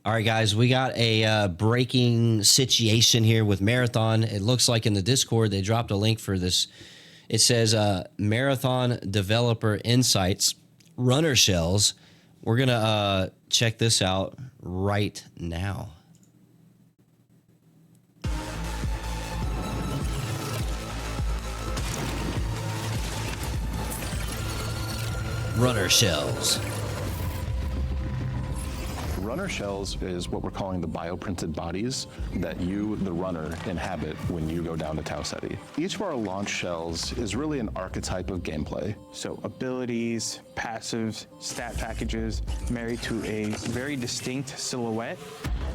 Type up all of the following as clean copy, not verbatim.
All right, guys, we got a breaking situation here with Marathon. It looks like in the Discord they dropped a link for this. It says Marathon Developer Insights Runner Shells. We're going to check this out right now. Runner Shells. Runner shells is what we're calling the bioprinted bodies that you, the runner, inhabit when you go down to Tau Ceti. Each of our launch shells is really an archetype of gameplay. So abilities, passives, stat packages married to a very distinct silhouette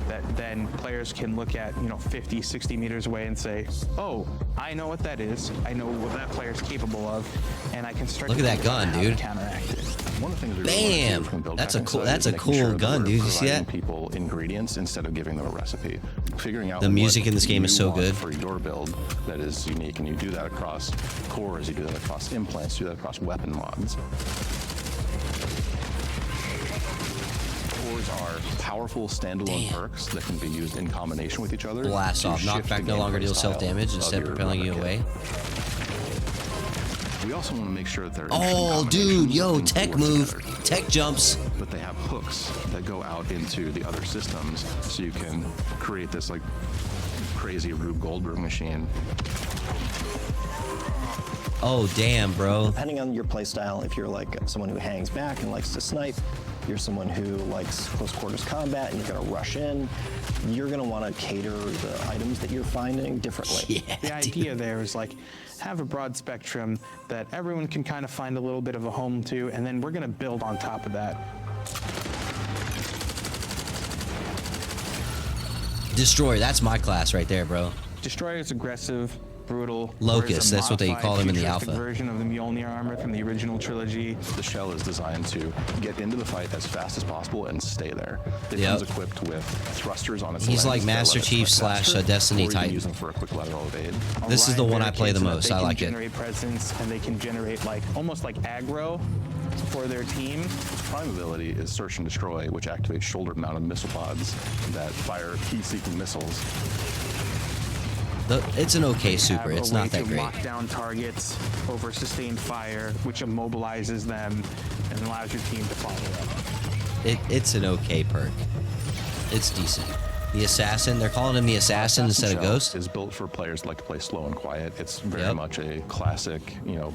that then players can look at, 50, 60 meters away and say, oh, I know what that is. I know what that player's capable of, and I can start Look to at that gun, dude. Counteract it. One of the things we Bam! really want to do from That's a Buildcrafting cool. side That's is a making cool sure that gun, we're dude. You see providing that? people ingredients instead of giving them a recipe. Figuring out The music what in this game is you so want good. for your build that is unique, and you do that across cores, you do that across implants, you do that across weapon mods. Cores are powerful standalone perks that can be used in combination with each other. Blast to off. shift Knockback the no longer gameplay deals style self-damage, instead of your propelling you runner away. kit. We also want to make sure that they're Oh, dude, yo, tech move. Tech jumps. But they have hooks that go out into the other systems, so you can create this like crazy Rube Goldberg machine. Oh, damn, bro. Depending on your playstyle, if you're like someone who hangs back and likes to snipe, you're someone who likes close quarters combat and you're going to rush in, you're going to want to cater the items that you're finding differently. Yeah, The idea there is like, have a broad spectrum that everyone can kind of find a little bit of a home to, and then we're going to build on top of that. Destroyer. That's my class right there, bro. Destroyer is aggressive, brutal. Locust, whereas a that's what they modified call him in the futuristic alpha. version of the Mjolnir armor from the original trilogy. The shell is designed to get into the fight as fast as possible and stay there. It comes equipped with thrusters on its He's lens like that let Master it Chief sprint slash faster, Destiny or you can Titan. use them for a quick lateral evade. This is the one I play the Barricades most. that I they like can it. generate presence, and they can generate like almost like aggro for their team. Prime ability is Search and Destroy, which activates shoulder-mounted missile pods that fire key-seeking missiles. It's an okay super. Have It's a way not that to great. lock down targets over sustained fire, which immobilizes them and allows your team to follow up. It's an okay perk. It's decent. The Assassin, they're calling him the Assassin instead of Shell Ghost. is built for players that like to play slow and quiet. It's very Yep. much a classic,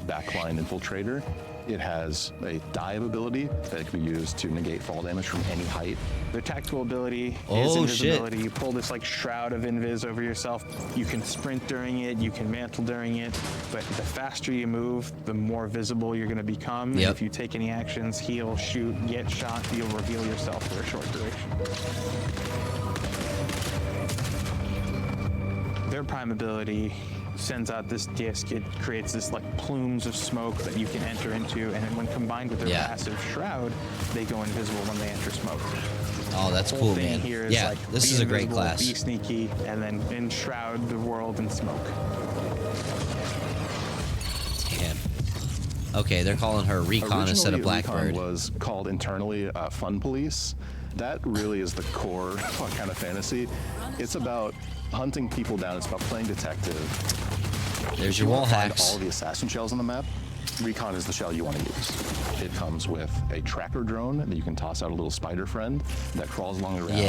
backline infiltrator. It has a dive ability that can be used to negate fall damage from any height. Their tactical ability is Oh, shit. invisibility. You pull this like shroud of invis over yourself. You can sprint during it, you can mantle during it, but the faster you move, the more visible you're going to become. And Yep. if you take any actions, heal, shoot, get shot, you'll reveal yourself for a short duration. Their prime ability sends out this disc. It creates this like plumes of smoke that you can enter into, and then when combined with their passive shroud, they go invisible when they enter smoke. Oh, that's The cool, whole thing man. here is Yeah, like, this be is a great invisible, class. Be sneaky, and then enshroud the world in smoke. Damn. Okay, they're calling her Recon instead of Originally, Blackbird. Recon was called internally Fun Police. That really is the core kind of fantasy. It's about hunting people down. It's about playing detective. There's If you your wall want to find hacks. all the assassin shells on the map, Recon is the shell you want to use. It comes with a tracker drone that you can toss out a little spider friend that crawls along the ground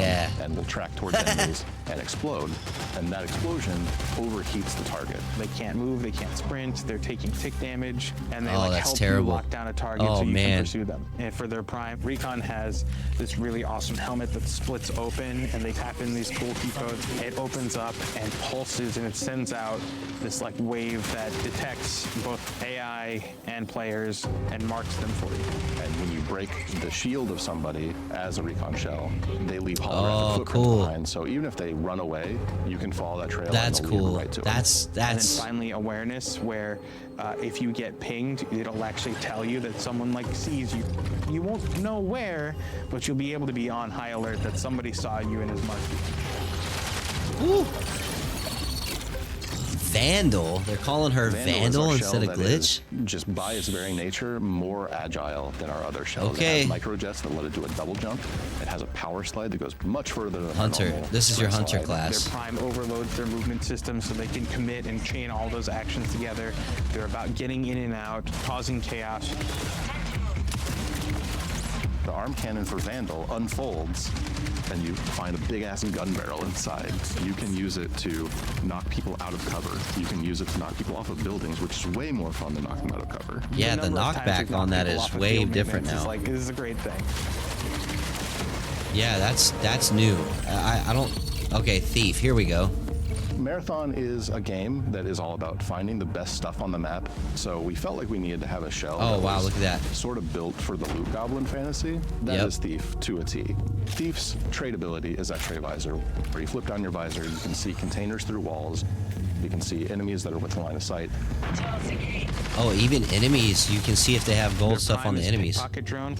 and will track towards enemies and explode. And that explosion overheats the target. They can't move, they can't sprint, they're taking tick damage, and they Oh, that's help terrible. you lock down a target Oh, so you man. can pursue them. And for their prime, Recon has this really awesome helmet that splits open, and they tap in these cool key codes. It opens up and pulses, and it sends out this like wave that detects both AI and players and marks them for you. And when you break the shield of somebody as a Recon shell, they leave holographic Oh, footprints cool. behind. So even if they run away, you can follow that trail. That's and they'll lead cool. right to it. That's And then that's finally awareness, where if you get pinged, it'll actually tell you that someone like sees you. You won't know where, but you'll be able to be on high alert that somebody saw you and is marked you. Vandal. They're calling her Vandal is our instead shell of that Glitch. is, just by its very nature, more agile than our other shells. Okay. It has microjets that let it do a double jump. It has a power slide that goes much further than Hunter. normal This is your slide. Hunter class. Their prime overloads their movement system so they can commit and chain all those actions together. They're about getting in and out, causing chaos. The arm cannon for Vandal unfolds, and you find a big-ass gun barrel inside. You can use it to knock people out of cover. You can use it to knock people off of buildings, which is way more fun than knocking them out of cover. Yeah, the number of times knockback we've on knocked that people is off of way field different maintenance now. is this is a great thing. Yeah, that's new. I don't. Okay, Thief. Here we go. Marathon is a game that is all about finding the best stuff on the map, so we felt like we needed to have a shell Oh, that wow, was look at that. sort of built for the loot goblin fantasy. That is Yep. Thief to a T. Thief's trait ability is X-ray visor, where you flip down your visor, you can see containers through walls, you can see enemies that are within line of sight. Oh, even enemies. You can see if they have gold Their stuff prime on the is enemies. Pickpocket drone,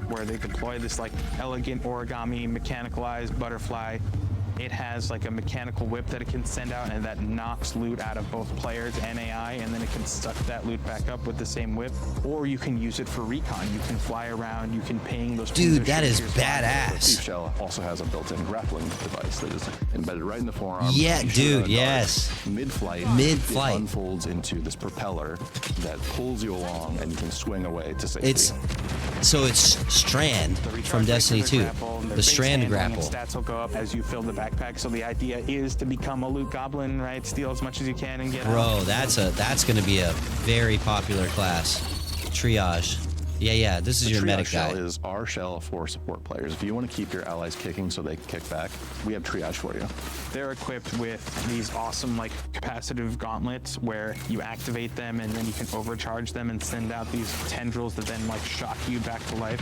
where they deploy this like elegant origami mechanicalized butterfly. It has like a mechanical whip that it can send out, and that knocks loot out of both players and AI, and then it can suck that loot back up with the same whip. Or you can use it for recon. You can fly around, you can ping those. Dude, that is The Thief badass. shell also has a built-in grappling device that is embedded right in the forearm. Yeah, You shoot dude, out a dart. yes. Mid-flight, Mid-flight. it unfolds into this propeller that pulls you along, and you can swing away to safety. It's Strand The recharge from rates Destiny of 2. grapple, and their The base Strand handling and grapple. Stats will go up as you fill the backpack. So the idea is to become a loot goblin, right? Steal as much as you can and get out. Bro, that's going to be a very popular class. Triage. Yeah, this is The your triage medic shell guy. is our shell for support players. If you want to keep your allies kicking so they can kick back, we have triage for you. They're equipped with these awesome like capacitive gauntlets where you activate them and then you can overcharge them and send out these tendrils that then like shock you back to life.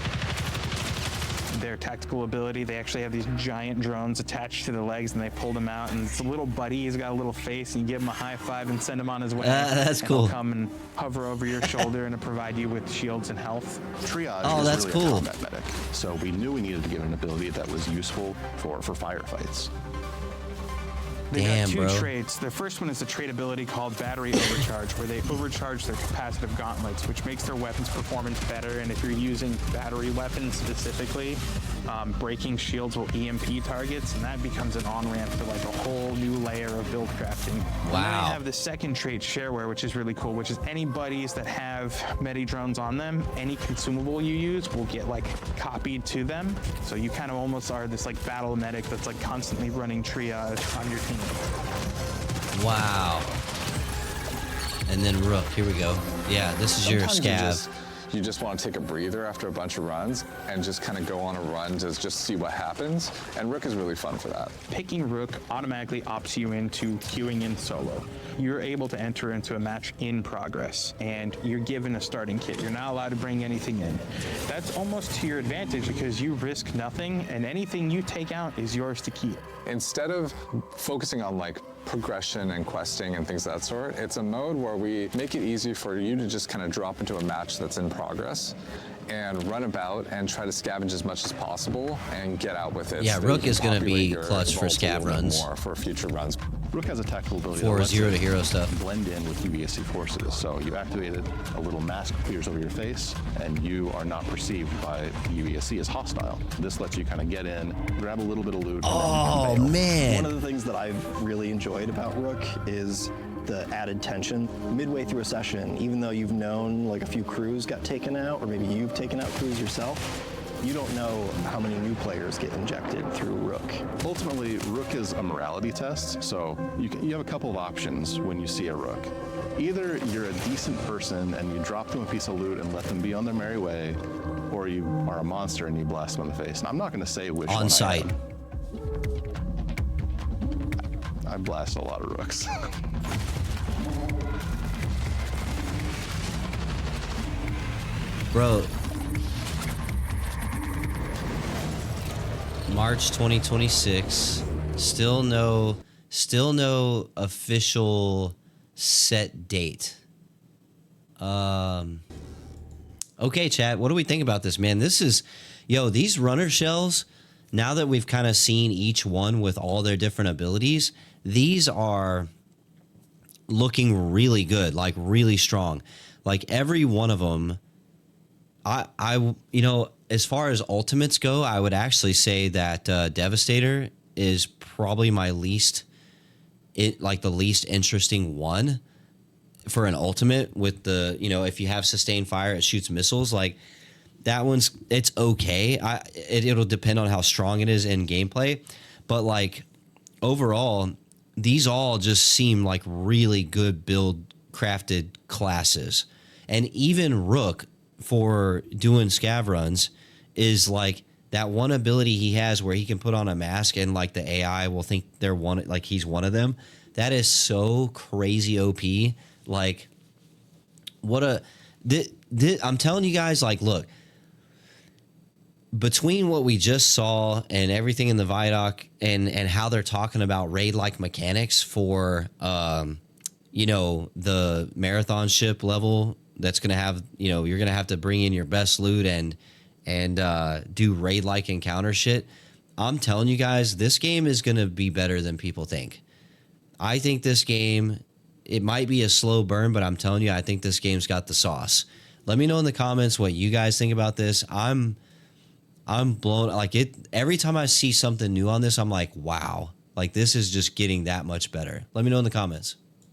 Their tactical ability, they actually have these giant drones attached to the legs, and they pull them out, and it's a little buddy. He's got a little face, and you give him a high five and send him on his way. That's and cool. He'll come and hover over your shoulder and provide you with shields and health. Triage Oh, is that's really cool. a combat medic, so we knew we needed to give an ability that was useful for firefights. They Damn, got two bro. traits. The first one is a trait ability called Battery Overcharge, where they overcharge their capacitive gauntlets, which makes their weapons performance better. And if you're using battery weapons specifically, breaking shields will EMP targets, and that becomes an on-ramp to like a whole new layer of build crafting. And then Wow. you have the second trait, Shareware, which is really cool, which is any buddies that have medi drones on them, any consumable you use will get like copied to them. So you kind of almost are this like battle medic that's like constantly running triage on your team. Wow. And then Rook. Here we go. Yeah, this is your Sometimes scav. you just want to take a breather after a bunch of runs and just kind of go on a run to just see what happens. And Rook is really fun for that. Picking Rook automatically opts you into queuing in solo. You're able to enter into a match in progress, and you're given a starting kit. You're not allowed to bring anything in. That's almost to your advantage because you risk nothing, and anything you take out is yours to keep. Instead of focusing on like progression and questing and things of that sort, it's a mode where we make it easy for you to just kind of drop into a match that's in progress and run about and try to scavenge as much as possible and get out with it. Yeah, so that Rook you is can gonna be populate your clutch for vault a scav little bit runs. more for future runs. Rook has a tactical ability that For lets 0 it to hero stuff. blend in with UVSC forces. So you activate it, a little mask appears over your face, and you are not perceived by UVSC as hostile. This lets you kind of get in, grab a little bit of loot. Oh, and then bail. man. One of the things that I've really enjoyed about Rook is the added tension. Midway through a session, even though you've known like a few crews got taken out, or maybe you've taken out crews yourself, you don't know how many new players get injected through Rook. Ultimately, Rook is a morality test, so you have a couple of options when you see a Rook. Either you're a decent person and you drop them a piece of loot and let them be on their merry way, or you are a monster and you blast them in the face. And I'm not going to say which one On I site. am. I blast a lot of Rooks. Bro. March 2026. Still no official set date. Okay, chat. What do we think about this, man? This is, these runner shells, now that we've kind of seen each one with all their different abilities, these are looking really good, like really strong. Like every one of them, as far as ultimates go, I would actually say that Devastator is probably my least interesting one for an ultimate with the, if you have sustained fire, it shoots missiles. Like that it's okay. It'll depend on how strong it is in gameplay. But like overall, these all just seem like really good build crafted classes. And even Rook for doing scav runs is like that one ability he has where he can put on a mask and like the AI will think he's one of them. That is so crazy OP. Like I'm telling you guys, like, look, between what we just saw and everything in the Vidoc and how they're talking about raid-like mechanics for, the marathon ship level, that's going to have, you're going to have to bring in your best loot and do raid-like encounter shit. I'm telling you guys, this game is going to be better than people think. I think this game, it might be a slow burn, but I'm telling you, I think this game's got the sauce. Let me know in the comments what you guys think about this. I'm blown. Like every time I see something new on this, I'm like, wow, like this is just getting that much better. Let me know in the comments.